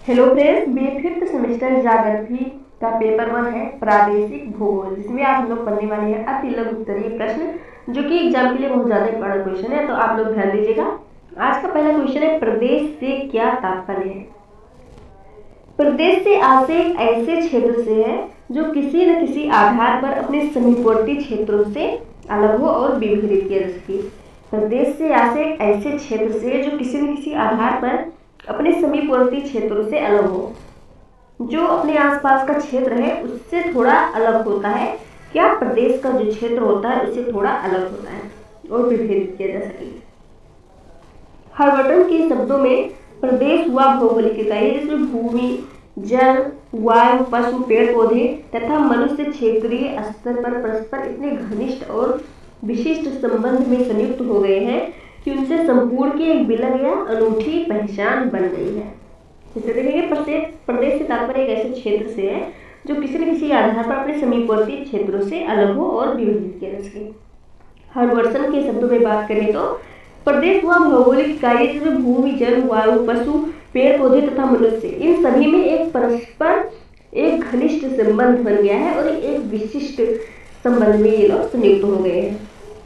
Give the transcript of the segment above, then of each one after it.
Hello friends, B fifth semester geography का paper 1 है प्रादेशिक भूगोल, जिसमें आप लोग पढ़ने वाले हैं अति लघु उत्तरीय प्रश्न जो कि एग्जाम के लिए बहुत ज़्यादा इंपॉर्टेंट क्वेश्चन है। तो आप लोग ध्यान दीजिएगा। आज का पहला क्वेश्चन है, प्रदेश से क्या तात्पर्य है। प्रदेश से आशय एक ऐसे क्षेत्र से है जो किसी न किसी आधार पर अपने समीपवर्ती क्षेत्रों से अलग हो और विभेदित किया जा सके। प्रदेश से आशय एक ऐसे क्षेत्र से जो किसी न किसी आधार पर अपने समीपवर्ती क्षेत्रों से अलग हो, जो अपने आसपास का क्षेत्र है उससे थोड़ा अलग होता है। क्या प्रदेश का जो क्षेत्र होता है उससे थोड़ा अलग होता है और विभेदित किया जा सके। हर्बर्टन के शब्दों में प्रदेश हुआ भौगोलिक इकाई जिसमें भूमि, जल, वायु, पशु, पेड़ पौधे तथा मनुष्य क्षेत्रीय स्तर पर परस्पर इतने घनिष्ठ और विशिष्ट संबंध में संयुक्त हो गए हैं कि उनसे संपूर्ण की एक विलग या अनूठी पहचान बन गई है। जैसे देखेंगे, प्रदेश से तात्पर्य एक ऐसे क्षेत्र से है जो किसी न किसी आधार पर अपने समीपवर्ती क्षेत्रों से अलग हो और विभेदित किया जा सके। हर्बर्टन के शब्दों में बात करें तो प्रदेश हुआ भौगोलिक इकाई जिसमें भूमि, जल, वायु, पशु, पेड़ पौधे तथा मनुष्य, इन सभी में एक परस्पर एक घनिष्ठ संबंध बन गया है और एक विशिष्ट संबंध में ये लोग संयुक्त हो गए हैं।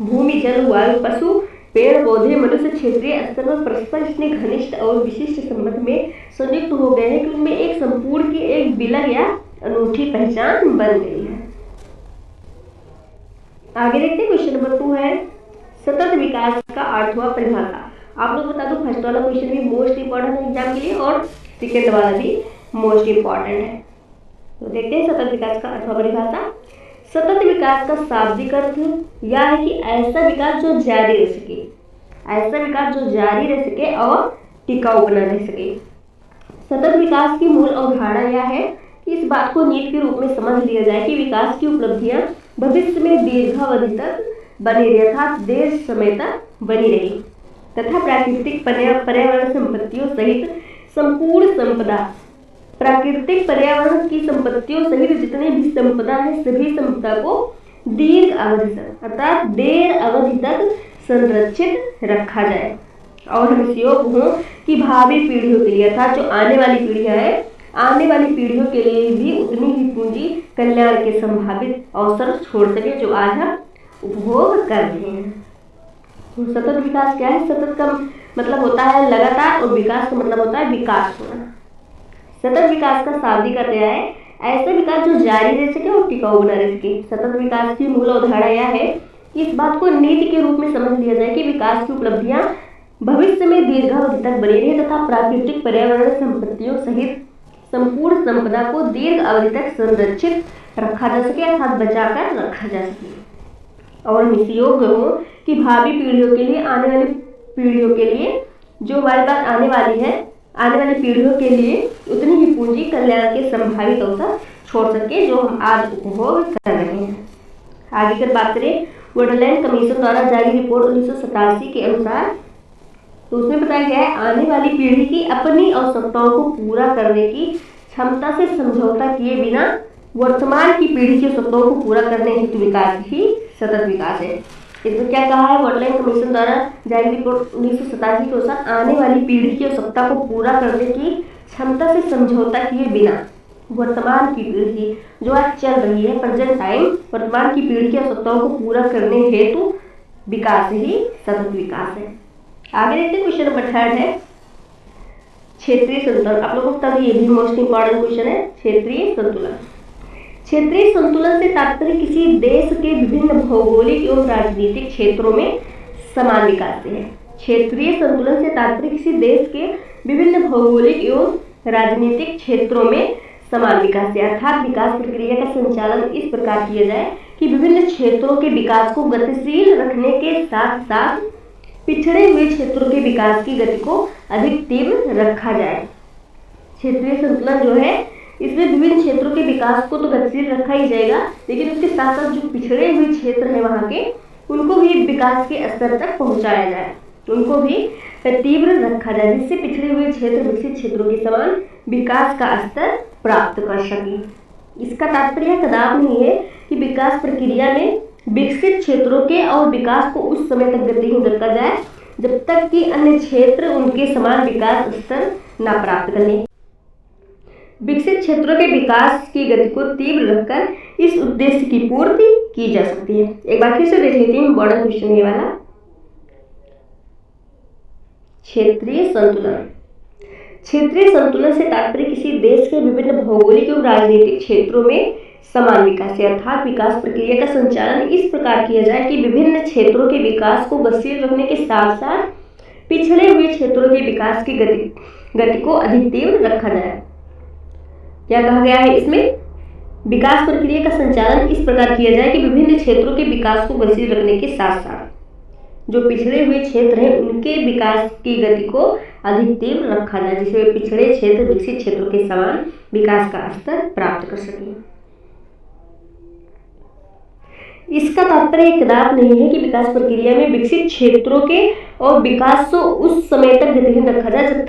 भूमि, जल, वायु, पशु, पेड़ पौधे, मनुष्य क्षेत्रीय स्तर पर परस्पर इतने घनिष्ठ और विशिष्ट संबंध में संयुक्त हो गए हैं कि उनमें एक संपूर्ण की एक विलग या अनूठी पहचान बन गई है। आगे देखते हैं, क्वेश्चन नंबर 2 है, सतत विकास का अर्थ व परिभाषा। आप लोग बता दो, फर्स्ट वाला क्वेश्चन भी मोस्ट इंपॉर्टेंट है एग्जाम के लिए और सेकेंड वाला भी मोस्ट इंपॉर्टेंट है। तो देखते हैं सतत विकास का अर्थ व परिभाषा। सतत विकास का शाब्दिक अर्थ यह है कि ऐसा विकास जो जारी रह सके, ऐसा विकास जो जारी रह सके और टिकाऊ बना रह सके। सतत विकास की मूल अवधारणा यह है कि इस बात को नीति के रूप में समझ लिया जाए कि विकास की उपलब्धियां भविष्य में दीर्घावधि तक बनी रही अर्थात देर समय तक बनी रही तथा प्राकृतिक पर्यावरण संपत्तियों सहित संपूर्ण संपदा, प्राकृतिक पर्यावरण की संपत्तियों सहित जितने भी संपदा है सभी संपदा को दीर्घ अवधि तक अर्थात देर अवधि तक संरक्षित रखा जाए और हम इस योग हो कि भावी पीढ़ियों के लिए अर्थात जो आने वाली पीढ़ियां है, आने वाली पीढ़ियों के लिए भी उतनी ही पूंजी कल्याण के संभावित अवसर छोड़ सके जो आज हम उपभोग कर रहे हैं। तो सतत विकास क्या है? सतत का मतलब होता है लगातार और विकास का मतलब होता है विकास होना। सतत विकास का शाब्दिक अर्थ है ऐसा विकास जो जारी रह सके और टिकाऊ बना रह सके। सतत विकास की मूल अवधारणा यह है कि इस बात को नीति के रूप में समझ लिया जाए कि विकास की उपलब्धियां भविष्य में दीर्घावधि तक बनी रहे तथा प्राकृतिक पर्यावरण संपत्तियों सहित संपूर्ण संपदा को दीर्घ अवधि तक संरक्षित रखा जा सके अर्थात बचाकर रखा जा सके। और हम इस योग्य हो कि भावी पीढ़ियों के लिए, आने वाली पीढ़ियों के लिए, जो हमारे पास आने वाली है, आने वाली पीढ़ियों के लिए उतनी ही पूंजी कल्याण के संभावित अवसर छोड़ सके जो हम आज उपभोग कर रहे हैं। आगे कर बात करें, वुडलैंड कमीशन द्वारा जारी रिपोर्ट 1987 के अनुसार, तो उसमें बताया गया है आने वाली पीढ़ी की अपनी आवश्यकताओं को पूरा करने की क्षमता से समझौता किए बिना वर्तमान की पीढ़ी की आवश्यकताओं को पूरा करने हेतु विकास ही सतत विकास है। इसमें क्या कहा है? वुडलैंड कमीशन द्वारा जारी रिपोर्ट 1987 के अनुसार आने वाली पीढ़ी की आवश्यकता को पूरा करने की क्षमता से समझौता किए बिना वर्तमान की पीढ़ी जो आज चल रही है, प्रेजेंट टाइम, वर्तमान की पीढ़ी की आवश्यकताओं को पूरा करने हेतु विकास ही सतत विकास है। आगे देखते हैं, क्वेश्चन नंबर 3 है क्षेत्रीय संतुलन। आप लोगों को बता दें ये भी मोस्ट इंपॉर्टेंट क्वेश्चन है, क्षेत्रीय संतुलन। क्षेत्रीय संतुलन से तात्पर्य किसी देश के विभिन्न भौगोलिक एवं राजनीतिक क्षेत्रों में समान विकास से है। क्षेत्रीय संतुलन से तात्पर्य किसी देश के विभिन्न भौगोलिक एवं राजनीतिक क्षेत्रों में समान विकास से अर्थात विकास प्रक्रिया का संचालन इस प्रकार किया जाए कि विभिन्न क्षेत्रों के विकास को गतिशील रखने के साथ साथ पिछड़े हुए क्षेत्रों के विकास की गति को अधिक तीव्र रखा जाए। क्षेत्रीय संतुलन जो है इसमें विभिन्न क्षेत्रों के विकास को तो गतिशील रखा ही जाएगा, लेकिन उसके साथ साथ जो पिछड़े हुए क्षेत्र है वहाँ के, उनको भी विकास के स्तर तक पहुँचाया जाए, उनको भी तीव्र रखा जाए जिससे पिछड़े हुए क्षेत्र विकसित क्षेत्रों के समान विकास का स्तर प्राप्त कर सके। इसका तात्पर्य कदापि नहीं है कि विकास प्रक्रिया में विकसित क्षेत्रों के और विकास को उस समय तक गतिहीन रखा जाए जब तक कि अन्य क्षेत्र उनके समान विकास स्तर न प्राप्त कर लें। विकसित क्षेत्रों के विकास की गति को तीव्र रखकर इस उद्देश्य की पूर्ति की जा सकती है। एक बार फिर से देख लेते हैं बड़ा क्वेश्चन ये वाला। क्षेत्रीय संतुलन। क्षेत्रीय संतुलन से तात्पर्य किसी देश के विभिन्न भौगोलिक एवं राजनीतिक क्षेत्रों में समान विकास है, अर्थात विकास प्रक्रिया का संचालन इस प्रकार किया जाए कि विभिन्न क्षेत्रों के विकास को गतिशील रखने के साथ साथ पिछड़े हुए क्षेत्रों के विकास की गति को अधिक तीव्र रखा जाए। क्या कहा गया है इसमें? विकास प्रक्रिया का संचालन इस प्रकार किया जाए कि विभिन्न क्षेत्रों के विकास को गतिशील रखने के साथ साथ जो पिछड़े हुए क्षेत्र हैं उनके विकास की गति को अधिक तीव्र रखा जाए, जिससे पिछड़े क्षेत्र विकसित क्षेत्रों के समान विकास का स्तर प्राप्त कर सकें। इसका तात्पर्य कदाप नहीं है कि विकास प्रक्रिया में विकसित क्षेत्रों के और विकास को उस समय तक गतिहीन रखा जाए जब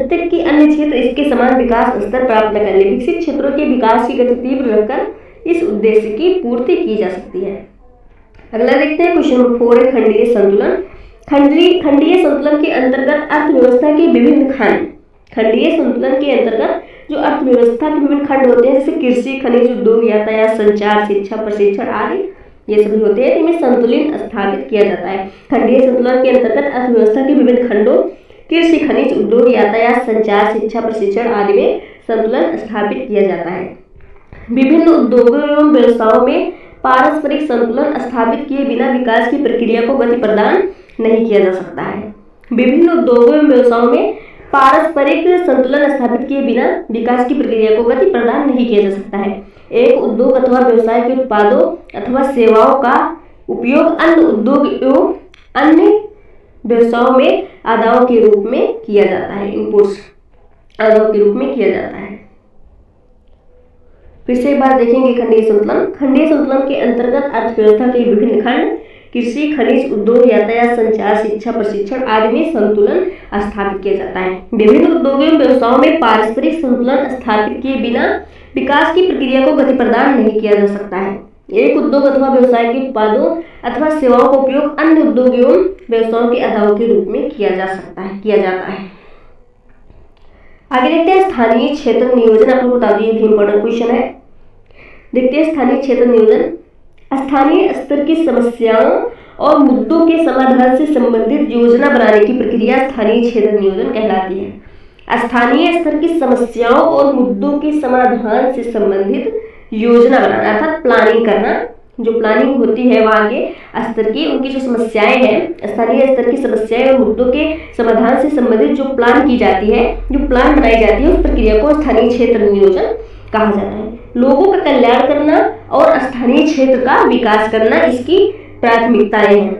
तक कि अन्य क्षेत्र इसके समान विकास स्तर प्राप्त न कर ले। विकसित क्षेत्रों के विकास की गति तीव्र रखकर इस उद्देश्य की पूर्ति की जा सकती है। अगला देखते हैं क्वेश्चन नंबर 4 है खंडीय संतुलन। खंडीय संतुलन के अंतर्गत अर्थव्यवस्था के विभिन्न खंड, खंडीय संतुलन के अंतर्गत जो अर्थव्यवस्था के विभिन्न खंड होते हैं जैसे कृषि, खनिज, उद्योग, यातायात, संचार, शिक्षा, प्रशिक्षण आदि ये सभी होते हैं, इनमें संतुलन स्थापित किया जाता है। खंडीय संतुलन के अंतर्गत अर्थव्यवस्था के विभिन्न खंडों कृषि, खनिज, उद्योग, यातायात, संचार, शिक्षा, प्रशिक्षण आदि में संतुलन स्थापित किया जाता है। विभिन्न उद्योगों एवं व्यवसायों में पारस्परिक संतुलन स्थापित किए बिना विकास की प्रक्रिया को गति प्रदान नहीं किया जा सकता है। विभिन्न उद्योगों एवं व्यवसायों में पारस्परिक संतुलन स्थापित किए बिना विकास की प्रक्रिया को गति प्रदान नहीं किया जा सकता है। एक उद्योग अथवा व्यवसाय के उत्पादों अथवा सेवाओं का उपयोग अन्य उद्योग एवं अन्य व्यवसायों में आदाओं के रूप में किया जाता है, इनपुट्स आदाओं के रूप में किया जाता है। फिर से एक बार देखेंगे खंडीय संतुलन। खंडीय संतुलन के अंतर्गत अर्थव्यवस्था के विभिन्न खंड कृषि, खनिज, उद्योग, यातायात, संचार, शिक्षा, प्रशिक्षण आदि में संतुलन स्थापित किया जाता है। विभिन्न उद्योगों एवं व्यवसायों में पारस्परिक संतुलन स्थापित किए बिना विकास की प्रक्रिया को गति प्रदान नहीं किया जा सकता है। एक उद्योग अथवा व्यवसाय के उत्पादों अथवा सेवाओं का उपयोग अन्य उद्योग एवं व्यवसायों के आदाओं के रूप में किया जाता है। आगे देखते हैं स्थानीय क्षेत्र नियोजन। आप लोग बता दिए, ये इंपॉर्टेंट क्वेश्चन है। देखते हैं स्थानीय क्षेत्र नियोजन। स्थानीय स्तर की समस्याओं और मुद्दों के समाधान से संबंधित योजना बनाने की प्रक्रिया स्थानीय क्षेत्र नियोजन कहलाती है। स्थानीय स्तर की समस्याओं और मुद्दों के समाधान से संबंधित योजना बनाना अर्थात प्लानिंग करना, जो प्लानिंग होती है वहाँ के स्तर की, उनकी जो समस्याएं हैं, स्थानीय स्तर की समस्याएं और मुद्दों के समाधान से संबंधित जो प्लान की जाती है, जो प्लान बनाई जाती है, उस प्रक्रिया को स्थानीय क्षेत्र नियोजन कहा जाता है। लोगों का कल्याण करना और स्थानीय क्षेत्र का विकास करना इसकी प्राथमिकताएं हैं,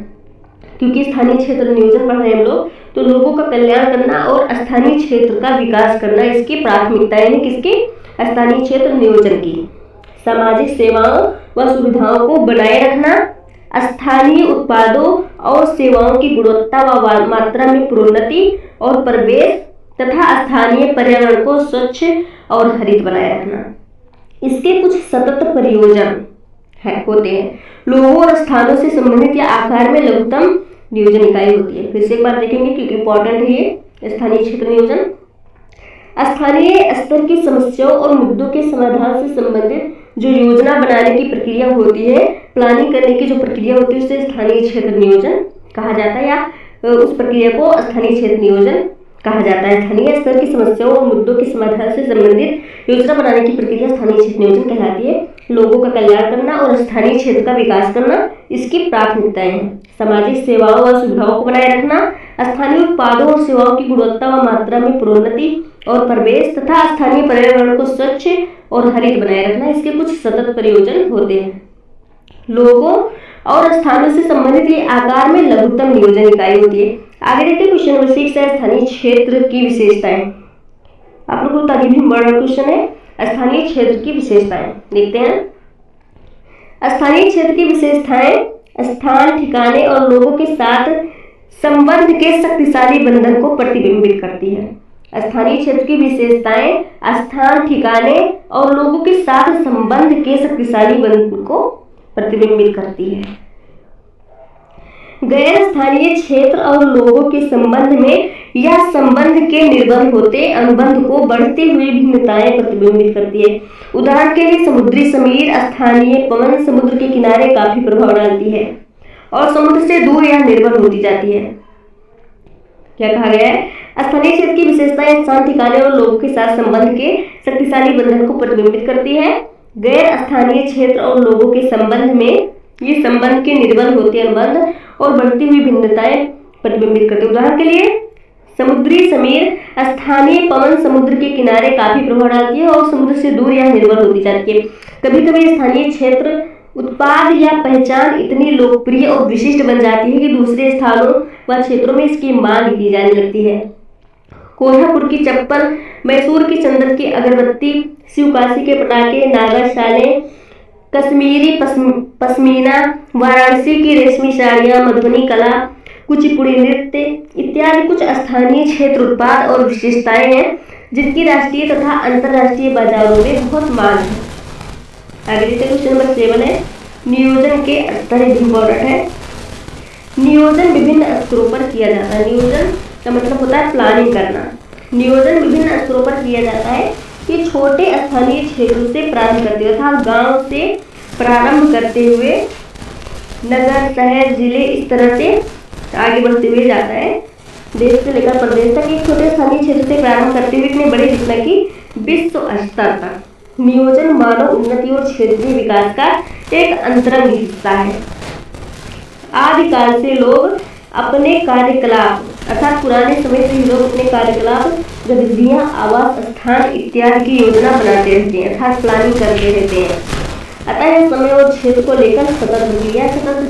क्योंकि स्थानीय क्षेत्र नियोजन पढ़ रहे हैं हम लोग, तो लोगों का कल्याण करना और स्थानीय क्षेत्र का विकास करना इसकी प्राथमिकताएं हैं। किसकी? स्थानीय क्षेत्र नियोजन की। सामाजिक सेवाओं व सुविधाओं को बनाए रखना, स्थानीय उत्पादों और सेवाओं की गुणवत्ता व मात्रा में प्रोन्नति और प्रवेश तथा स्थानीय पर्यावरण को स्वच्छ और हरित बनाए रखना। इसके कुछ सतत प्रयोजन होते हैं। लोगों और स्थानों से संबंधित या आकार में लघुतम नियोजन इकाई होती है। फिर से एक बार देखेंगे क्योंकि इंपॉर्टेंट है ये स्थानीय क्षेत्र नियोजन। स्थानीय स्तर की समस्याओं और मुद्दों के समाधान से संबंधित जो योजना बनाने की प्रक्रिया होती है, प्लानिंग करने की जो प्रक्रिया होती है, उसे स्थानीय क्षेत्र नियोजन कहा जाता है, या उस प्रक्रिया को स्थानीय क्षेत्र नियोजन कहा जाता है। स्थानीय स्तर की समस्याओं और मुद्दों के समाधान से संबंधित योजना बनाने की प्रक्रिया स्थानीय क्षेत्र नियोजन कहलाती है। लोगों का कल्याण करना और स्थानीय क्षेत्र का विकास करना इसकी प्राथमिकताएं हैं। सामाजिक सेवाओं और सुविधाओं को बनाए रखना, स्थानीय उत्पादों और सेवाओं की गुणवत्ता व मात्रा में प्रोन्नति और प्रवेश तथा स्थानीय पर्यावरण को स्वच्छ और हरित बनाए रखना, इसके कुछ सतत प्रयोजन होते हैं। लोगों और स्थानों से संबंधित ये आकार में लघुतम नियोजन इकाई होती है। आगे देखते हैं क्वेश्चन नंबर 6 है स्थानीय क्षेत्र की विशेषताएं। आप लोगों को ताकि भी बड़ा क्वेश्चन है, स्थानीय क्षेत्र की विशेषताएं देखते हैं। स्थानीय क्षेत्र की विशेषताएं स्थान, ठिकाने और लोगों के साथ संबंध के शक्तिशाली बंधन को प्रतिबिंबित करती है। स्थानीय क्षेत्र की विशेषताएं स्थान, ठिकाने और लोगों के साथ संबंध के शक्तिशाली बंधन को प्रतिबिंबित करती है। गैर स्थानीय क्षेत्र और लोगों के संबंध में या संबंध के निर्भर होते अनुबंध को बढ़ती हुई भिन्नताएं प्रतिबिंबित करती है। उदाहरण के लिए समुद्री समीर, स्थानीय पवन समुद्र के किनारे काफी प्रभाव डालती है और समुद्र से दूर या निर्भर होती जाती है। क्या कहा गया है? स्थानीय क्षेत्र की विशेषताएं स्थान, ठिकाने और लोगों के साथ संबंध के शक्तिशाली बंधन को प्रतिबिंबित करती है। गैर स्थानीय क्षेत्र और लोगों के संबंध में ये संबंध के निर्बल होते अनुबंध और बढ़ती हुई भिन्नताएं प्रतिबिंबित करते हैं। उदाहरण के लिए समुद्री समीर, स्थानीय पवन समुद्र के किनारे काफी प्रभाव डालती है और समुद्र से दूर या निर्भर होती जाती है। कभी कभी स्थानीय क्षेत्र उत्पाद या पहचान इतनी लोकप्रिय और विशिष्ट बन जाती है कि दूसरे स्थानों व क्षेत्रों में इसकी मांग की जाने लगती है। कोल्हापुर की चप्पल, मैसूर की चंदन की अगरबत्ती, शिवकाशी के पटाखे, नागा शालें, कश्मीरी पश्मीना, वाराणसी की रेशमी साड़ियाँ, मधुबनी कला, कुचिपुड़ी नृत्य इत्यादि कुछ स्थानीय क्षेत्र उत्पाद और विशेषताएं हैं जिनकी राष्ट्रीय तथा अंतर्राष्ट्रीय बाजारों में बहुत मांग है। आगे देखते हैं, क्वेश्चन नंबर 7 है नियोजन के स्तर इम्पोर्टेंट है। नियोजन विभिन्न स्तरों पर किया जाता है। नियोजन का मतलब होता है प्लानिंग करना। नियोजन विभिन्न स्तरों पर किया जाता है। ये छोटे स्थानीय क्षेत्रों से प्रारंभ करते हुए अर्थात गांव से प्रारंभ करते हुए नगर, शहर, जिले इस तरह से आगे बढ़ते हुए जाता है। देश से लेकर प्रदेश तक एक छोटे स्थानीय क्षेत्र से प्रारंभ करते हुए इतने बड़े जितना कि विश्व स्तर तक। नियोजन मानव उन्नति और क्षेत्रीय विकास का एक अंतरंग हिस्सा है। आदिकाल से लोग अपने कार्यकलाप अर्थात पुराने समय से लोग अपने कार्यकलाप, गतिविधियां, आवास स्थान इत्यादि की योजना बनाते रहते हैं अर्थात प्लानिंग करते रहते हैं। अतः समय और क्षेत्र को लेकर सतत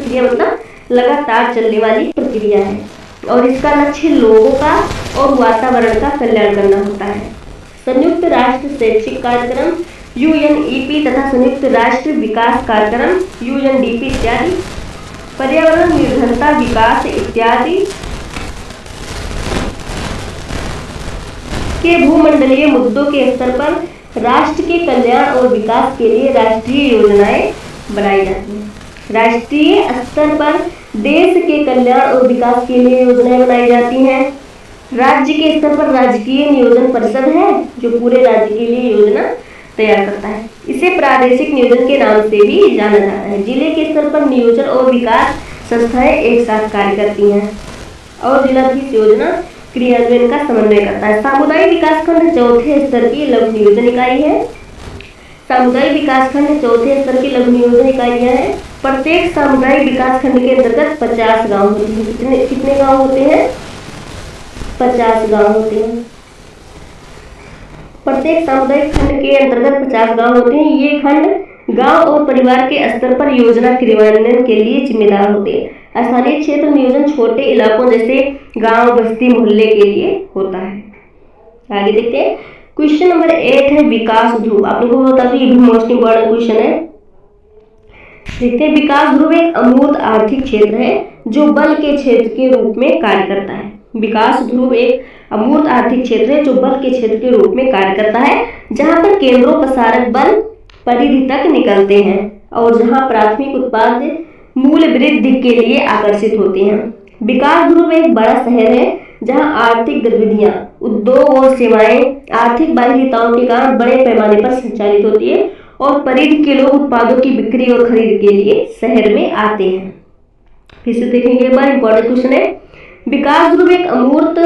क्रिया मतलब लगातार चलने वाली प्रक्रिया है और इसका लक्ष्य लोगों का और वातावरण का कल्याण करना होता है। संयुक्त राष्ट्र शैक्षिक कार्यक्रम UNEP तथा संयुक्त राष्ट्र विकास कार्यक्रम UNDP इत्यादि, पर्यावरण निर्भरता विकास इत्यादि के भूमंडलीय मुद्दों के स्तर पर राष्ट्र के कल्याण और विकास के लिए राष्ट्रीय योजनाएं बनाई जाती हैं। राष्ट्रीय स्तर पर देश के कल्याण और विकास के लिए योजनाएं बनाई जाती हैं। राज्य के स्तर पर राजकीय नियोजन परिषद है जो पूरे राज्य के लिए योजना तैयार करता है। इसे प्रादेशिक नियोजन के नाम से भी जाना जाता है। जिले के स्तर पर नियोजन और विकास संस्थाएं एक साथ कार्य करती हैं और जिला भी योजना क्रियान्वयन का समन्वय करता है। सामुदायिक विकासखंड चौथे स्तर की लघु नियोजन इकाई है। सामुदायिक विकासखंड चौथे स्तर की लघु नियोजन इकाइयां हैं। प्रत्येक सामुदायिक विकासखंड के अंतर्गत 50 गांव होते हैं। कितने गांव होते हैं? 50 गांव होते हैं। प्रत्येक सामुदायिक खंड के अंतर्गत 50 गांव होते हैं। ये खंड गांव और परिवार के स्तर पर योजना क्रियान्वयन के लिए जिम्मेदार होते हैं। स्थानीय क्षेत्र नियोजन छोटे इलाकों जैसे गांव, बस्ती, मोहल्ले के लिए होता है। आगे देखते हैं, क्वेश्चन नंबर 8 है विकास ध्रुव। आप लोगों को बता दूं ये भी मोस्ट इंपॉर्टेंट क्वेश्चन है। देखते हैं, विकास ध्रुव एक अमूर्त आर्थिक क्षेत्र है जो बल के क्षेत्र के रूप में कार्य करता है। विकास ध्रुव एक अमूर्त आर्थिक क्षेत्र है जो बल के क्षेत्र के रूप में कार्य करता है, जहां पर केंद्रों प्रसारक बल परिधि तक निकलते हैं और जहां प्राथमिक उत्पाद मूल्य वृद्धि के लिए आकर्षित होते हैं। विकास ध्रुव एक बड़ा शहर है जहां आर्थिक गतिविधियां, उद्योग और सेवाएं आर्थिक बाह्यताओं के कारण बड़े पैमाने पर संचालित होती है और परिधि के लोग उत्पादों की बिक्री और खरीद के लिए शहर में आते हैं। फिर से देखेंगे एक बार, इंपॉर्टेंट क्वेश्चन है। विकास ध्रुव एक अमूर्त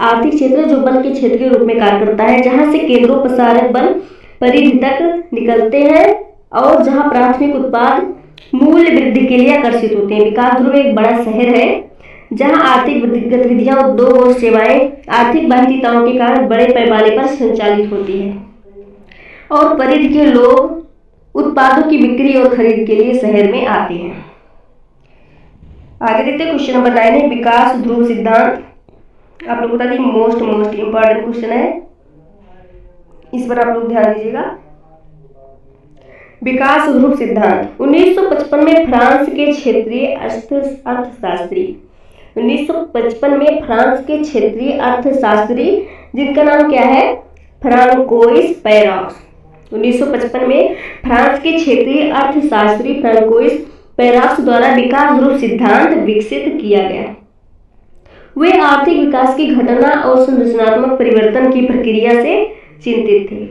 आर्थिक क्षेत्र जो बल के क्षेत्र के रूप में कार्य करता है, जहां से केंद्रों प्रसारक बल परिधि तक निकलते हैं और जहां प्राथमिक उत्पाद मूल्य वृद्धि के लिए आकर्षित होते हैं। विकास ध्रुव एक बड़ा शहर है जहां आर्थिक गतिविधियां, उद्योग और सेवाएं आर्थिक बाह्यताओं के कारण बड़े पैमाने पर संचालित होती है और परिधि के लोग उत्पादों की बिक्री और खरीद के लिए शहर में आते हैं। आगे देखते हैं, क्वेश्चन नंबर 9 है विकास ध्रुव सिद्धांत। आप लोग बता दी मोस्ट इंपॉर्टेंट क्वेश्चन है, इस पर आप लोग ध्यान दीजिएगा। विकास ध्रुव सिद्धांत 1955 में फ्रांस के क्षेत्रीय अर्थशास्त्री 1955 में फ्रांस के क्षेत्रीय अर्थशास्त्री जिनका नाम क्या है? फ्रांकोइस पेरॉक्स। 1955 में फ्रांस के क्षेत्रीय अर्थशास्त्री फ्रांकोइस पैराक्स द्वारा विकास ध्रुव सिद्धांत विकसित किया गया। वे आर्थिक विकास की घटना और संरचनात्मक परिवर्तन की प्रक्रिया से चिंतित थे।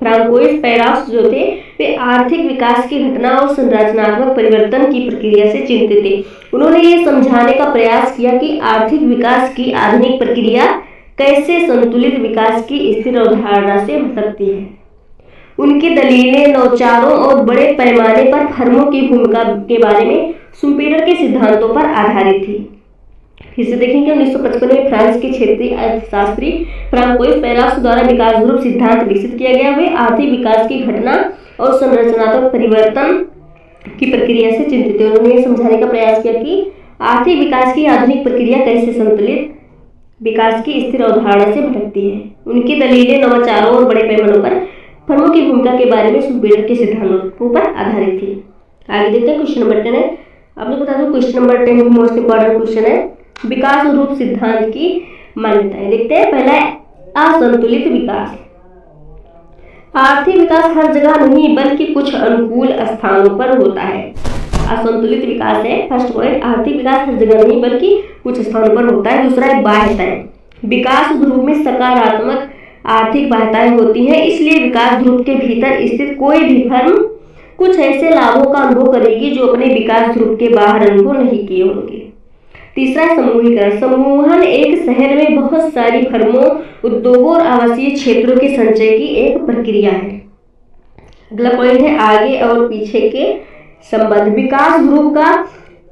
फ्रांकोइस पैराक्स जो थे वे आर्थिक विकास की घटना और संरचनात्मक परिवर्तन की प्रक्रिया से चिंतित थे। उन्होंने ये समझाने का प्रयास किया कि आर्थिक विकास की आधुनिक प्रक्रिया कैसे संतुलित विकास की स्थिर अवधारणा से भटकती है। उनकी दलीलें नवाचारों और बड़े पैमाने पर फर्मों की भूमिका के बारे में शुम्पेटर के सिद्धांतों पर आधारित थी। फिर से देखेंगे 1955 में फ्रांस के क्षेत्रीय अर्थशास्त्री फ्रांकोइस पैराक्स द्वारा विकास ध्रुव सिद्धांत विकसित किया गया। वे आर्थिक विकास की घटना और संरचनात्मक परिवर्तन की प्रक्रिया से चिंतित थे। उन्होंने यह समझाने का प्रयास किया कि आर्थिक विकास की आधुनिक प्रक्रिया कैसे संतुलित विकास की स्थिर अवधारणा से भटकती है। उनकी दलीलें नवाचारों और बड़े पैमानों पर फर्मों की भूमिका के बारे में शुम्पेटर के सिद्धांतों पर आधारित थी। आगे देखते हैं क्वेश्चन नंबर 10 है। आप लोग बता दो question number 10 most important question है। विकास ध्रुव सिद्धांत की मान्यताएं देखते हैं। पहला है असंतुलित विकास। आर्थिक विकास हर जगह नहीं बल्कि कुछ अनुकूल स्थानों पर होता है। असंतुलित विकास है फर्स्ट पॉइंट। आर्थिक विकास हर जगह नहीं बल्कि कुछ स्थानों पर होता है। दूसरा है बाह्यताएं। विकास ध्रुव में सकारात्मक आर्थिक बाध्यताएं होती हैं, इसलिए विकास ध्रुव के भीतर स्थित कोई भी फर्म कुछ ऐसे लाभों का अनुभव करेगी जो अपने विकास ध्रुव के बाहर अनुभव नहीं किए होंगे। तीसरा है समूहीकरण। समूहन एक शहर में बहुत सारी फर्मों, उद्योगों और आवासीय क्षेत्रों के संचय की एक प्रक्रिया है। अगला पॉइंट है आगे और पीछे के संबंध। विकास ध्रुव का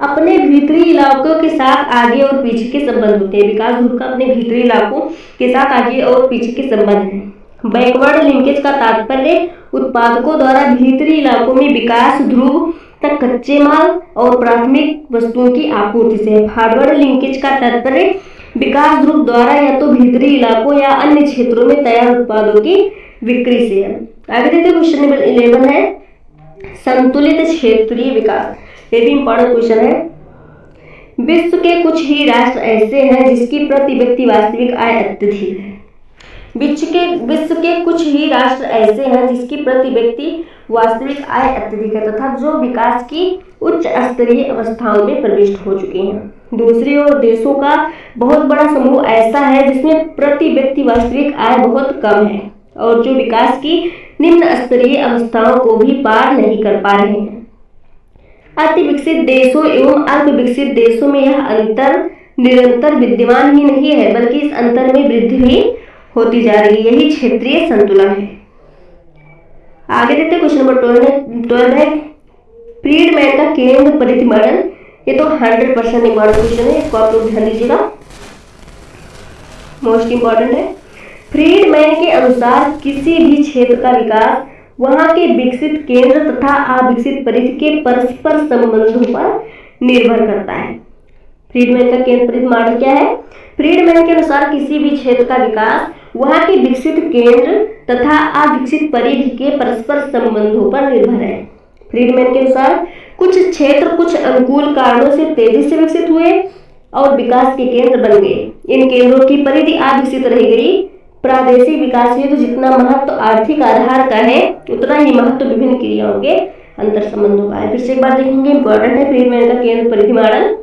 अपने भीतरी इलाकों के साथ आगे और पीछे के संबंध होते हैं। विकास ध्रुव का अपने भीतरी इलाकों के साथ आगे और पीछे के संबंध हैं। बैकवर्ड लिंकेज का तात्पर्य उत्पादकों द्वारा भीतरी इलाकों में विकास ध्रुव तक कच्चे माल और प्राथमिक वस्तुओं की आपूर्ति से है। फॉरवर्ड लिंकेज का तात्पर्य विकास ध्रुव द्वारा या तो भीतरी इलाकों या अन्य क्षेत्रों में तैयार उत्पादों की बिक्री से है। आगे देखते क्वेश्चन नंबर 11 है संतुलित क्षेत्रीय विकास। ये भी इंपॉर्टेंट क्वेश्चन है। विश्व के कुछ ही राष्ट्र ऐसे हैं जिसकी प्रति व्यक्ति वास्तविक आय अत्यधिक है। विश्व के कुछ ही राष्ट्र ऐसे हैं जिसकी प्रति व्यक्ति वास्तविक आय अत्यधिक है तथा जो विकास की उच्च स्तरीय अवस्थाओं में प्रविष्ट हो चुके हैं। दूसरी ओर देशों का बहुत बड़ा समूह ऐसा है जिसमें प्रति व्यक्ति वास्तविक आय बहुत कम है और जो विकास की निम्न स्तरीय अवस्थाओं को भी पार नहीं कर पा रहे हैं। अति विकसित देशों एवं अल्प विकसित देशों में यह अंतर निरंतर विद्यमान ही नहीं है बल्कि इस अंतर में वृद्धि भी होती जा रही है। यही क्षेत्रीय संतुलन है। आगे देखते हैं क्वेश्चन नंबर 12 है फ्रीडमैन का केंद्र प्रतिमॉडल। ये तो 100% इंपॉर्टेंट क्वेश्चन है, इसको आप लोग ध्यान दीजिएगा, मोस्ट इंपॉर्टेंट है। फ्रीडमैन के अनुसार किसी भी क्षेत्र का विकास वहां के विकसित केंद्र तथा अविकसित परिधि के परस्पर संबंधों पर निर्भर करता है। फ्रीडमैन का केंद्र परिधि मॉडल क्या है? फ्रीडमैन के अनुसार किसी भी क्षेत्र का विकास वहां के विकसित केंद्र तथा अविकसित परिधि के परस्पर संबंधों पर निर्भर है। फ्रीडमैन के अनुसार कुछ क्षेत्र कुछ अनुकूल कारणों से तेजी से विकसित हुए और विकास के केंद्र बन गए। इन केंद्रों की परिधि अविकसित रह गई। प्रादेशिक विकास हेतु जितना महत्व आर्थिक आधार का है उतना ही महत्व विभिन्न क्रियाओं के अंतर संबंधों का है। फिर से एक बार देखेंगे, इंपॉर्टेंट है फ्रीडमैन का केंद्र परिधि मॉडल।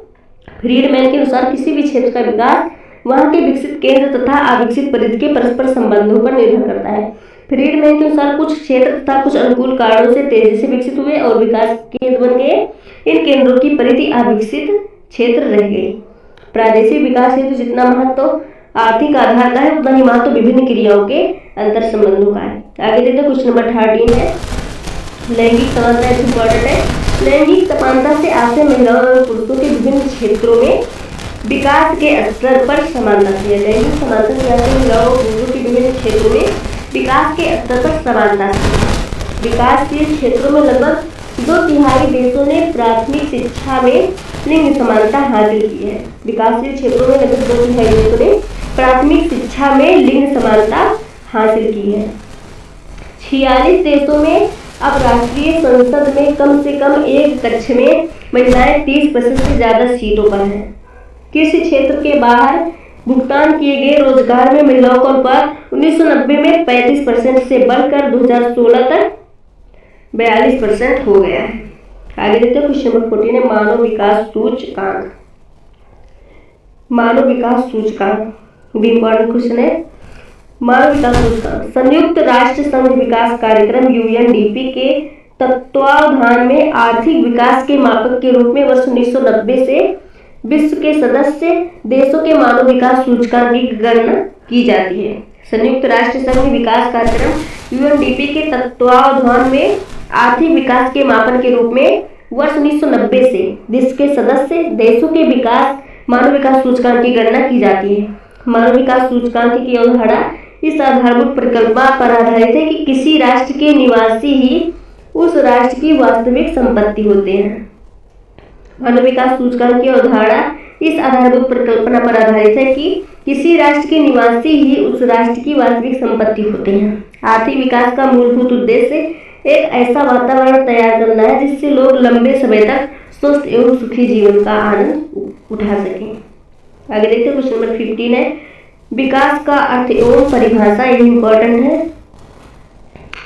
फ्रीडमैन के अनुसार किसी भी क्षेत्र का विकास वहां के विकसित केंद्र तथा अविकसित परिधि के परस्पर संबंधों पर निर्भर करता है। फ्रीडमैन के अनुसार कुछ क्षेत्र तथा कुछ अनुकूल कारणों से तेजी से विकसित हुए और विकास के केंद्र बन गए। इन केंद्रों की परिधि अविकसित क्षेत्र रह गई। प्रादेशिक विकास हेतु जितना महत्व आर्थिक आधार का है उतना ही महत्व विभिन्न क्रियाओं के अंतर संबंधों का है। आगे देखते हैं क्वेश्चन नंबर 13 है लैंगिक समानता। इंपॉर्टेंट है। लैंगिक समानता से आशय महिलाओं और पुरुषों के विभिन्न क्षेत्रों में विकास के स्तर पर समानता से है। लैंगिक समानता से आशय महिलाओं और पुरुषों के विभिन्न क्षेत्रों में विकास के स्तर पर समानता से। विकास के क्षेत्रों में लगभग 2/3 देशों ने प्राथमिक शिक्षा में लिंग समानता हासिल की है। विकासशील क्षेत्रों में लगभग 2/3 देशों ने प्राथमिक शिक्षा में लिंग समानता हासिल की है। 46 देशों में अब राष्ट्रीय संसद में कम से कम एक कक्ष में महिलाएं 30% से ज्यादा सीटों पर हैं। किसी क्षेत्र के बाहर भुगतान किए गए रोजगार में महिलाओं का अनुपात 1990 में 35% से बढ़कर 2016 तक 42% हो गया है। आगे देखते हैं क्वेश्चन नंबर 14 है मानव विकास सूचकांक। मानव विकास सूचकांक भी इंपॉर्टेंट क्वेश्चन है। मानव विकास सूचकांक संयुक्त राष्ट्र संघ विकास कार्यक्रम यूएनडीपी के तत्वावधान में आर्थिक विकास के मापक के रूप में वर्ष 1990 से विश्व के सदस्य देशों के मानव विकास सूचकांक की गणना की जाती है। संयुक्त राष्ट्र संघ विकास कार्यक्रम यूएनडीपी के तत्वावधान में आर्थिक विकास के मापन के रूप में वर्ष 1990 से विश्व के सदस्य देशों के विकास मानव विकास सूचकांक की गणना की जाती है। मानव विकास सूचकांक की अवधारणा इस आधारभूत परिकल्पना पर आधारित है कि किसी राष्ट्र के निवासी ही उस राष्ट्र की वास्तविक संपत्ति होते हैं। मानव विकास सूचकांक की अवधारणा इस आधारभूत परिकल्पना पर आधारित है कि किसी राष्ट्र के निवासी ही उस राष्ट्र की वास्तविक संपत्ति होते हैं। आर्थिक विकास का मूलभूत उद्देश्य एक ऐसा वातावरण तैयार करना है जिससे लोग लंबे समय तक स्वस्थ एवं सुखी जीवन का आनंद उठा सकें। आगे देखते हैं क्वेश्चन नंबर 15 है विकास का अर्थ एवं परिभाषा। ये इंपॉर्टेंट है।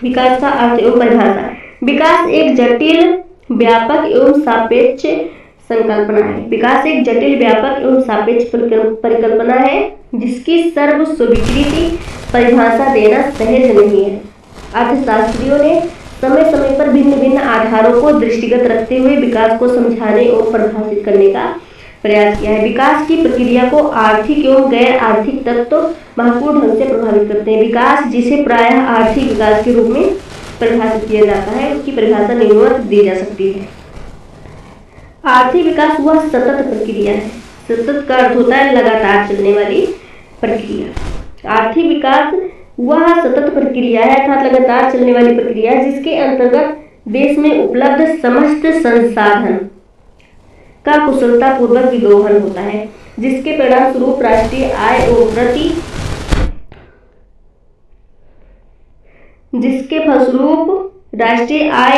विकास का अर्थ एवं परिभाषा। विकास एक जटिल व्यापक एवं सापेक्ष संकल्पना है। विकास एक जटिल व्यापक एवं सापेक्ष परिकल्पना है जिसकी सर्व स्वीकृति परिभाषा देना सहज नहीं है। अर्थशास्त्रियों ने समय समय पर भिन्न भिन्न आधारों को दृष्टिगत रखते हुए विकास को समझाने और परिभाषित करने का प्रयास किया है। विकास की प्रक्रिया को आर्थिक एवं गैर आर्थिक तत्व महत्वपूर्ण ढंग से प्रभावित करते हैं। विकास जिसे प्रायः आर्थिक विकास के रूप में परिभाषित किया जाता है उसकी परिभाषा निम्नवत दी जा सकती है। आर्थिक विकास वह सतत प्रक्रिया है। सतत का अर्थ होता है लगातार चलने वाली प्रक्रिया। आर्थिक विकास वह सतत प्रक्रिया है अर्थात लगातार चलने वाली प्रक्रिया जिसके अंतर्गत देश में उपलब्ध समस्त संसाधन का कुशलतापूर्वक विलोहन होता है जिसके परिणाम स्वरूप राष्ट्रीय आय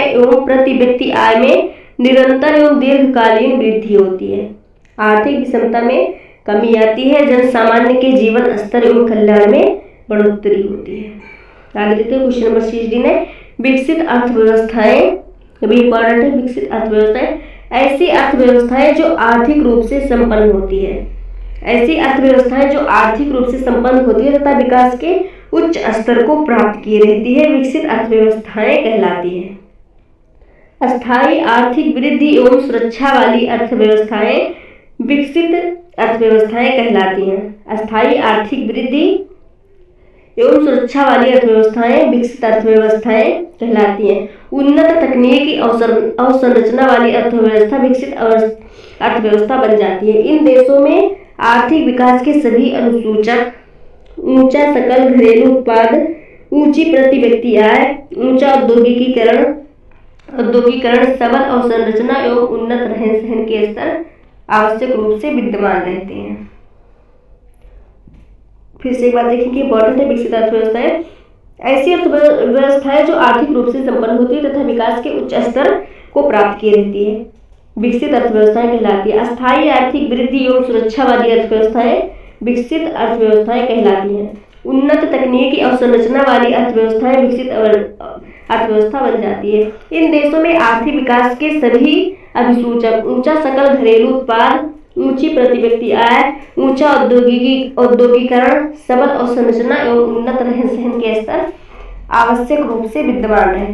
एवं प्रति व्यक्ति आय में निरंतर एवं दीर्घकालीन वृद्धि होती है। आर्थिक विषमता में कमी आती है। जन सामान्य के जीवन स्तर एवं कल्याण में बढ़ोतरी होती है। आगे देखते हैं क्वेश्चन नंबर 16 है विकसित अर्थव्यवस्थाएं। भी इंपॉर्टेंट है। विकसित अर्थव्यवस्थाएं ऐसी अर्थव्यवस्थाएं जो आर्थिक रूप से संपन्न होती है। ऐसी अर्थव्यवस्थाएं जो आर्थिक रूप से संपन्न होती है तथा विकास के उच्च स्तर को प्राप्त किए रहती है विकसित अर्थव्यवस्थाएं कहलाती है। अस्थायी आर्थिक वृद्धि एवं सुरक्षा वाली अर्थव्यवस्थाएं विकसित अर्थव्यवस्थाएं कहलाती हैं। अस्थायी आर्थिक वृद्धि एवं सुरक्षा वाली अर्थव्यवस्थाएं विकसित अर्थव्यवस्थाएं कहलाती हैं। उन्नत तकनीकी अवसंरचना वाली अर्थव्यवस्था विकसित अर्थव्यवस्था बन जाती है। इन देशों में आर्थिक विकास के सभी अनुसूचक ऊंचा सकल घरेलू उत्पाद, ऊंची प्रति व्यक्ति आय, ऊंचा औद्योगिकीकरण, सबल अवसंरचना एवं उन्नत रहन सहन के स्तर आवश्यक रूप से विद्यमान रहते हैं। फिर से एक बात देखेंगे इंपॉर्टेंट है विकसित अर्थव्यवस्थाएं ऐसी अर्थव्यवस्थाएं जो आर्थिक रूप से संपन्न होती है तथा विकास के उच्च स्तर को प्राप्त किए रहती है विकसित अर्थव्यवस्थाएं कहलाती है। अस्थायी आर्थिक वृद्धि एवं सुरक्षा वाली अर्थव्यवस्थाएं विकसित अर्थव्यवस्थाएं कहलाती हैं। उन्नत तकनीकी अवसंरचना वाली अर्थव्यवस्थाएं विकसित अर्थव्यवस्था बन जाती है। इन देशों में आर्थिक विकास के सभी अभिसूचक ऊंचा सकल घरेलू उत्पाद, ऊंची प्रति व्यक्ति आय, ऊंचा औद्योगिकीकरण, सबल अवसंरचना एवं उन्नत रहन सहन के स्तर आवश्यक रूप से विद्यमान रहते हैं।